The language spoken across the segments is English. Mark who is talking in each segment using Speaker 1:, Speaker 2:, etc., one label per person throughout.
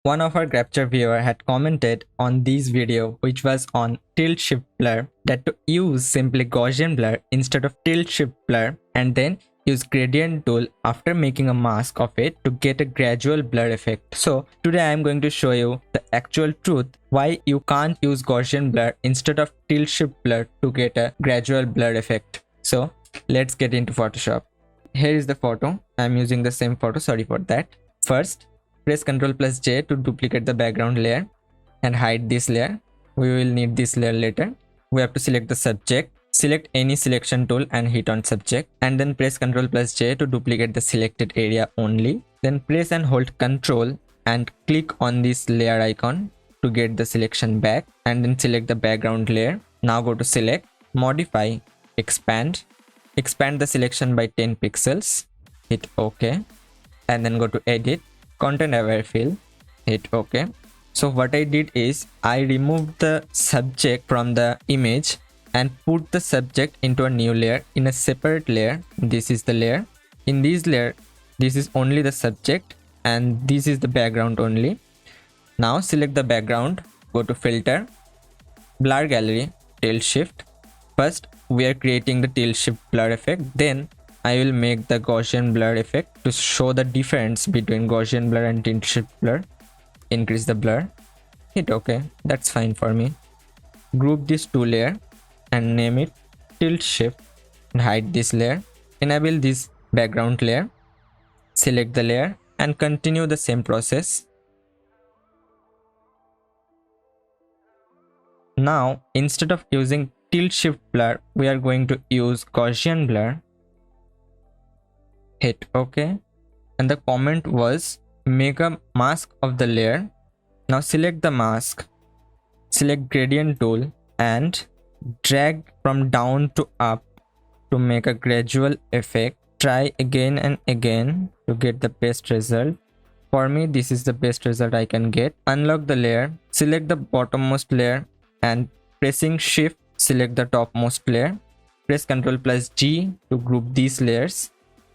Speaker 1: One of our Grapture viewer had commented on this video, which was on tilt shift blur, that to use simply Gaussian blur instead of tilt shift blur and then use gradient tool after making a mask of it to get a gradual blur effect. So today I am going to show you the actual truth why you can't use Gaussian blur instead of tilt shift blur to get a gradual blur effect. So let's get into Photoshop. Here is the photo. I am using the same photo, sorry for that. First, press Ctrl+J to duplicate the background layer and hide this layer. We will need this layer later. We have to select the subject. Select any selection tool and hit on subject, and then press Ctrl+J to duplicate the selected area only. Then press and hold Ctrl and click on this layer icon to get the selection back, and then select the background layer. Now go to select, modify, expand the selection by 10 pixels, hit OK, and then go to edit, content aware fill, hit OK. So what I did is I removed the subject from the image and put the subject into a new layer in a separate layer. This is the layer. In this layer, this is only the subject and this is the background only. Now select the background, go to filter, blur gallery, tilt shift. First we are creating the tilt shift blur effect, then I will make the Gaussian blur effect to show the difference between Gaussian blur and tilt shift blur. Increase the blur, hit OK, that's fine for me. Group these two layers and name it tilt shift and hide this layer. Enable this background layer, select the layer and continue the same process. Now instead of using tilt shift blur, we are going to use Gaussian blur. Hit OK, and the comment was make a mask of the layer. Now select the mask, select gradient tool and drag from down to up to make a gradual effect. Try again and again to get the best result. For me, this is the best result I can get. Unlock the layer, select the bottommost layer and pressing shift select the topmost layer. Press Ctrl+G to group these layers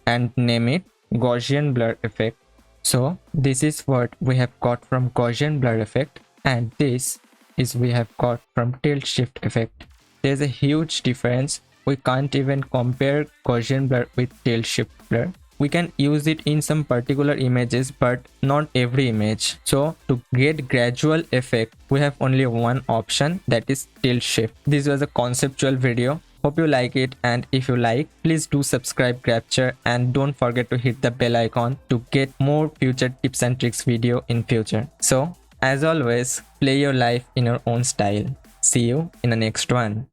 Speaker 1: and name it Gaussian blur effect. So this is what we have got from Gaussian blur effect, and this is we have got from tilt shift effect. There's a huge difference. We can't even compare Gaussian blur with tilt shift blur. We can use it in some particular images but not every image. So to get gradual effect, we have only one option, that is tilt shift. This was a conceptual video. Hope you like it, and if you like, please do subscribe Grapture and don't forget to hit the bell icon to get more future tips and tricks video in future. So as always, play your life in your own style. See you in the next one.